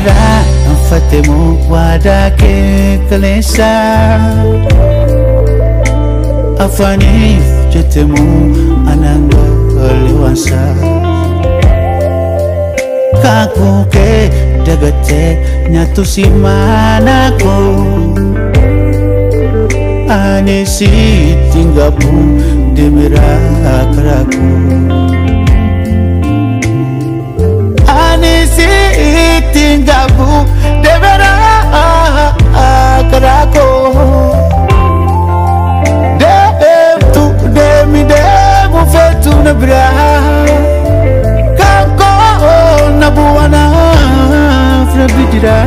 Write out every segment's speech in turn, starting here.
Mara Fatemu wada ke kalesa Afani jetemu ananga lewasa Kaku ke dagate nyatu si manako Anesi tinggapu demira keraku Anesi tinggapu demira keraku Dem tu demi demu fetu nebra Kako nabuana frabidira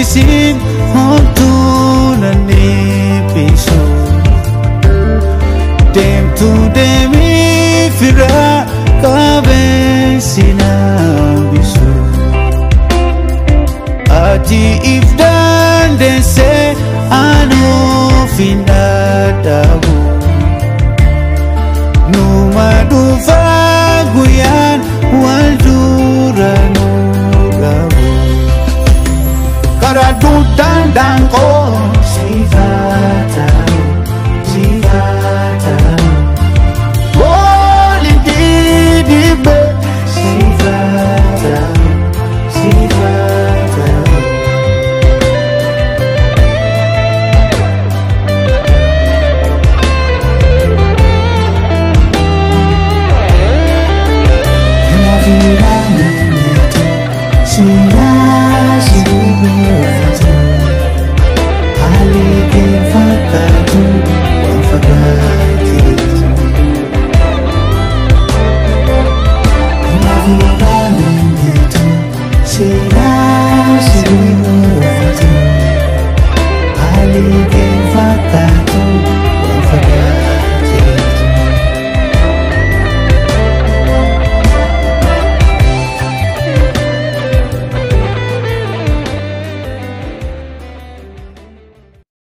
Sin hontu nani piso dem tu demi fira kabe sina biso ati ifdan dense anu finadabu numa dufa guyan walduranu Karadu dandang